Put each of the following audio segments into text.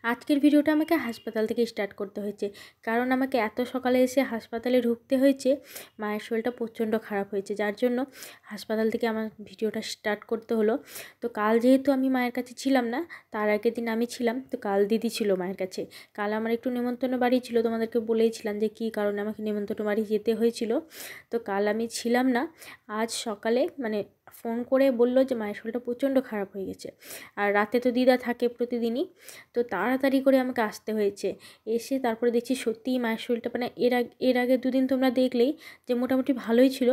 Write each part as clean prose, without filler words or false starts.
আজকের ভিডিওটা আমাকে হাসপাতাল থেকে স্টার্ট করতে হয়েছে, কারণ আমাকে এত সকালে এসে হাসপাতালে ঢুকতে হয়েছে। মায়ের শরীরটা প্রচণ্ড খারাপ হয়েছে, যার জন্য হাসপাতাল থেকে আমার ভিডিওটা স্টার্ট করতে হলো। তো কাল যেহেতু আমি মায়ের কাছে ছিলাম না, তার আগের দিন আমি ছিলাম, তো কাল দিদি ছিল মায়ের কাছে। কাল আমার একটু নেমন্তন্ন বাড়ি ছিল, তোমাদেরকে বলেইছিলাম যে কী কারণে আমাকে নেমন্তন্ন বাড়ি যেতে হয়েছিল। তো কাল আমি ছিলাম না। আজ সকালে ফোন করে বললো যে মায়ের শরীরটা প্রচণ্ড খারাপ হয়ে গেছে, আর রাতে তো দিদা থাকে প্রতিদিনই। তো তাড়াতাড়ি করে আমাকে আসতে হয়েছে। এসে তারপরে দেখছি সত্যিই মায়ের শরীরটা এর আগে দুদিন তোমরা দেখলেই যে মোটামুটি ভালোই ছিল,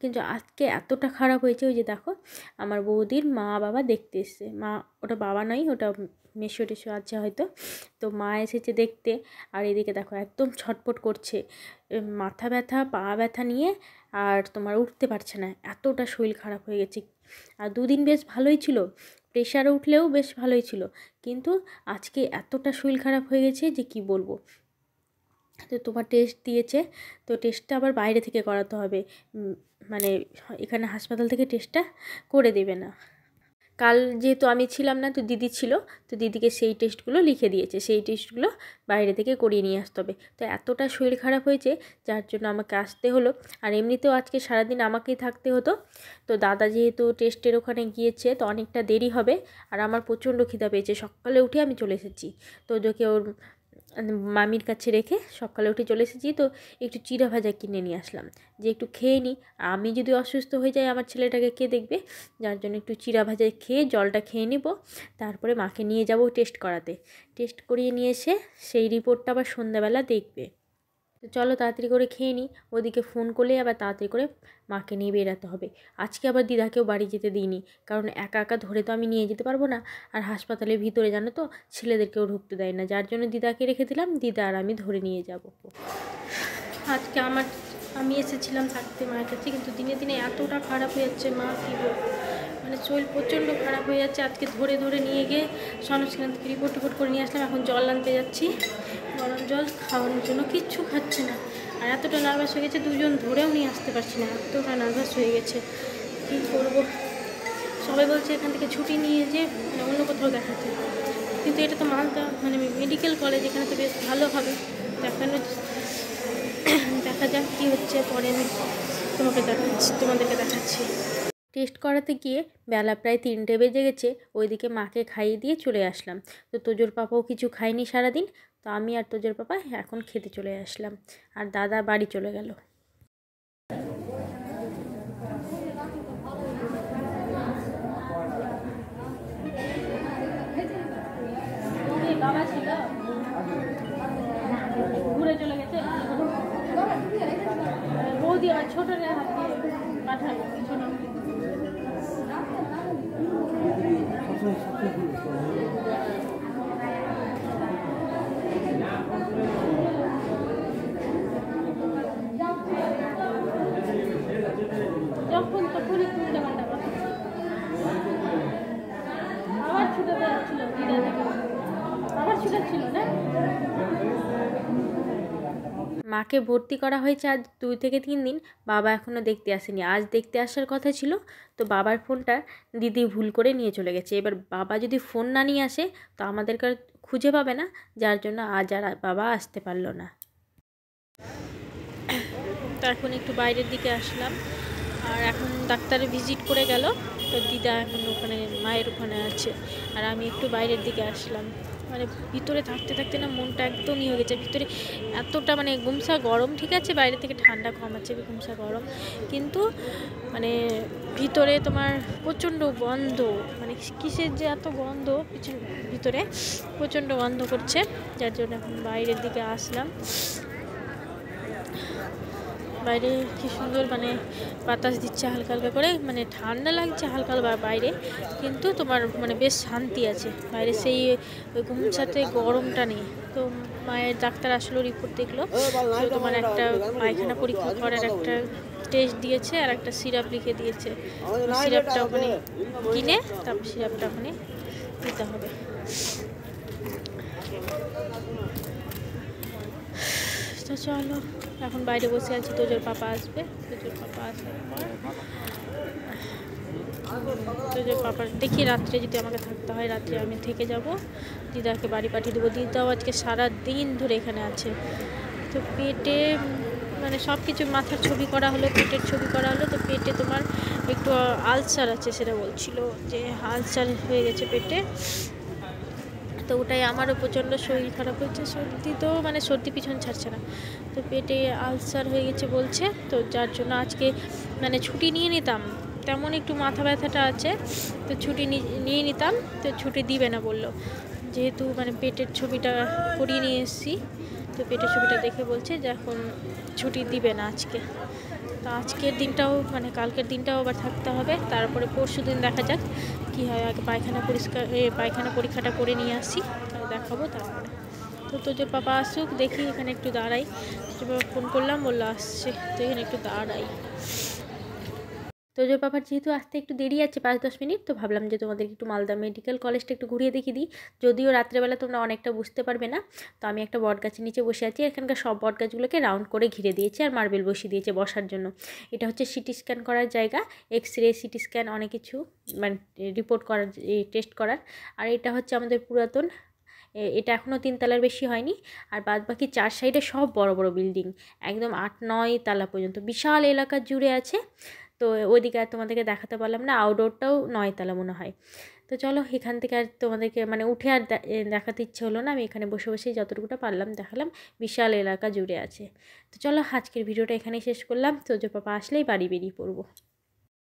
কিন্তু আজকে এতটা খারাপ হয়েছে। ওই যে দেখো, আমার বৌদির মা বাবা দেখতে এসছে। মা, ওটা বাবা নয়, ওটা মেশো টেশো আছে হয়তো। তো মা এসেছে দেখতে, আর এদিকে দেখো একদম ছটপট করছে, মাথা ব্যথা পা ব্যথা নিয়ে, আর তোমার উঠতে পারছে না, এতটা শরীর খারাপ হয়ে গেছে। আর দুদিন বেশ ভালোই ছিল, প্রেশার উঠলেও বেশ ভালোই ছিল, কিন্তু আজকে এতটা শরীর খারাপ হয়ে গেছে যে কি বলবো। তো তোমার টেস্ট দিয়েছে, তো টেস্টটা আবার বাইরে থেকে করাতে হবে, এখানে হাসপাতাল থেকে টেস্টটা করে দেবে না। কাল যেহেতু আমি ছিলাম না, তো দিদি ছিল, তো দিদিকে সেই টেস্টগুলো লিখে দিয়েছে, সেই টেস্টগুলো বাইরে থেকে করিয়ে নিয়ে আসতে হবে। তো এতটা শরীর খারাপ হয়েছে যার জন্য আমাকে আসতে হলো। আর এমনিতেও আজকে সারাদিন আমাকেই থাকতে হতো। তো দাদা যেহেতু টেস্টের ওখানে গিয়েছে, তো অনেকটা দেরি হবে, আর আমার প্রচণ্ড খিদা পেয়েছে। সকালে উঠে আমি চলে এসেছি, তো ওদেরকে ওর মামির কাছে রেখে সকালে উঠে চলে এসেছি। তো একটু চিড়া ভাজা কিনে নিয়ে আসলাম যে একটু খেয়ে নিই, আমি যদি অসুস্থ হয়ে যাই আমার ছেলেটাকে কে দেখবে, যার জন্য একটু চিড়া ভাজা খেয়ে জলটা খেয়ে নেব। তারপরে মাকে নিয়ে যাব টেস্ট করাতে। টেস্ট করিয়ে নিয়ে এসে সেই রিপোর্টটা আবার সন্ধ্যাবেলা দেখবে। তো চলো তাড়াতাড়ি করে খেয়ে নিই, ওদিকে ফোন করলে আবার তাড়াতাড়ি করে মাকে নিয়ে বেরাতে হবে। আজকে আবার দিদাকেও বাড়ি যেতে দিইনি, কারণ একা একা ধরে তো আমি নিয়ে যেতে পারবো না। আর হাসপাতালের ভিতরে জানো তো, ছেলেদেরকেও ঢুকতে দেয় না, যার জন্য দিদাকে রেখে দিলাম, দিদা আর আমি ধরে নিয়ে যাব। আজকে আমি এসেছিলাম থাকতে মায়ের কাছে, কিন্তু দিনে দিনে এতটা খারাপ হয়ে যাচ্ছে মা, কী বলবো, শরীর প্রচণ্ড খারাপ হয়ে যাচ্ছে। আজকে ধরে ধরে নিয়ে গিয়ে সনস্কান থেকে রিপোর্ট করে নিয়ে আসলাম। এখন জল আনতে যাচ্ছি, গরম জল খাওয়ানোর জন্য, কিচ্ছু খাচ্ছে না। আর এতটা নার্ভাস হয়ে গেছে, দুজন ধরেও নিয়ে আসতে পারছি না, এতটা নার্ভাস হয়ে গেছে। কী করবো, সবাই বলছে এখান থেকে ছুটি নিয়ে যে অন্য কোথাও দেখাতে, কিন্তু এটা তো মালদা মেডিকেল কলেজ, এখানে তো বেশ ভালো হবে দেখানো। দেখা যাক কী হচ্ছে, পরে আমি তোমাদেরকে দেখাচ্ছি। টেস্ট করাতে গিয়ে বেলা প্রায় 3টে বেজে গেছে। ওইদিকে মাকে খাইয়ে দিয়ে চলে আসলাম। তো তোজোর পাপাও কিছু খায়নি সারাদিন, তো আমি আর তোজোর পাপা এখন খেতে চলে আসলাম, আর দাদা বাড়ি চলে গেল। বাবা ছিল, ঘুরে চলে গেছে। বৌদি আমার ছোটো হাত দিয়ে পাঠালো পিছনে। যখন তখনই উল্টা পাল্টা কথা, আবার ছুটে বেরোচ্ছিল দিদা থেকে, আবার ছুটেছিল না। মাকে ভর্তি করা হয়েছে আজ 2 থেকে 3 দিন, বাবা এখনও দেখতে আসেনি। আজ দেখতে আসার কথা ছিল, তো বাবার ফোনটা দিদি ভুল করে নিয়ে চলে গেছে। এবার বাবা যদি ফোন না নিয়ে আসে, তো আমাদেরকে খুঁজে পাবে না, যার জন্য আজ আর বাবা আসতে পারলো না। তো এখন একটু বাইরের দিকে আসলাম, আর এখন ডাক্তারে ভিজিট করে গেল, তো দিদা এখন ওখানে মায়ের ওখানে আছে, আর আমি একটু বাইরের দিকে আসলাম। ভিতরে থাকতে থাকতে না মনটা একদমই হয়ে গেছে। ভিতরে এতটা গুমসা গরম, ঠিক আছে বাইরে থেকে ঠান্ডা কম আছে, গুমসা গরম, কিন্তু ভিতরে তোমার প্রচণ্ড গন্ধ, কিসের যে এত গন্ধ, ভিতরে প্রচণ্ড গন্ধ করছে, যার জন্য এখন বাইরের দিকে আসলাম। বাইরে কি সুন্দর বাতাস দিচ্ছে হালকা হালকা করে, ঠান্ডা লাগছে হালকা বাইরে, কিন্তু তোমার বেশ শান্তি আছে বাইরে, সেই ওই গুমসাতে গরমটা নেই। তো মায়ের ডাক্তার আসলো, রিপোর্ট দেখলো, তো তোমার একটা পায়খানা পরীক্ষা করার একটা টেস্ট দিয়েছে, আর একটা সিরাপ লিখে দিয়েছে। সিরাপটা ওখানে কিনে তারপর সিরাপটা ওখানে দিতে হবে। তো চলো, এখন বাইরে বসে আছি, তোজোর পাপা আসবে, তোজোর পাপা আসার পর তো যে পাপার দেখি রাত্রে যদি আমাকে থাকতে হয় রাত্রে আমি থেকে যাব, দিদাকে বাড়ি পাঠিয়ে দেবো। দিদাও আজকে সারা দিন ধরে এখানে আছে। তো পেটে মানে সব কিছু, মাথার ছবি করা হলো, পেটের ছবি করা হলো, তো পেটে তোমার একটু আলসার আছে সেটা বলছিল, যে আলসার হয়ে গেছে পেটে। তো ওটাই আমারও প্রচণ্ড শরীর খারাপ হয়েছে, সর্দি তো মানে সর্দি পিছন ছাড়ছে না, তো পেটে আলসার হয়ে গেছে বলছে। তো যার জন্য আজকে মানে ছুটি নিয়ে নিতাম, তেমন একটু মাথা ব্যথাটা আছে, তো ছুটি নিয়ে নিতাম, তো ছুটি দিবে না বললো, যেহেতু মানে পেটের ছবিটা করিয়ে নিয়ে এসেছি, তো পেটের ছবিটা দেখে বলছে যে এখন ছুটি দিবে না আজকে। তো আজকের দিনটাও মানে কালকের দিনটাও আবার থাকতে হবে, তারপরে পরশু দিন দেখা যাক কী হয়। আগে পায়খানা পরীক্ষাটা করে নিয়ে আসি, তাই দেখাবো তারপরে। তো তোজোর পাপা আসুক, দেখি এখানে একটু দাঁড়াই। তোজোর পাপা ফোন করলাম, বললো আসছে, তো এখানে একটু দাঁড়াই। তোজোর পাপার যেহেতু আসতে একটু দেরি আছে 5-10 মিনিট, তো ভাবলাম যে তোমাদেরকে একটু মালদা মেডিকেল কলেজটা একটু ঘুরিয়ে দেখিয়ে দিই। যদিও রাত্রেবেলা তোমরা অনেকটা বুঝতে পারবে না। তো আমি একটা বট গাছের নিচে বসে আছি, এখানকার সব বট গাছগুলোকে রাউন্ড করে ঘিরে দিয়েছে আর মার্বেল বসিয়ে দিয়েছে বসার জন্য। এটা হচ্ছে সিটি স্ক্যান করার জায়গা, এক্স-রে, সিটি স্ক্যান, অনেক কিছু মানে রিপোর্ট করার, টেস্ট করার। আর এটা হচ্ছে আমাদের পুরাতন, এটা এখনও 3 তলার বেশি হয়নি। আর বাদ বাকি 4 সাইডে সব বড় বড় বিল্ডিং, একদম 8-9 তলা পর্যন্ত বিশাল এলাকা জুড়ে আছে। তো ওইদিকে আর তোমাদেরকে দেখাতে পারলাম না, আউটডোরটাও 9 তলা মনে হয়। তো চলো এখান থেকে আর তোমাদেরকে মানে উঠে আর দেখাতে ইচ্ছে হলো না, আমি এখানে বসে বসেই যতটুকুটা পারলাম দেখালাম, বিশাল এলাকা জুড়ে আছে। তো চলো আজকের ভিডিওটা এখানেই শেষ করলাম, তো যে পাপা আসলেই বাড়ি বেরিয়ে পড়বো।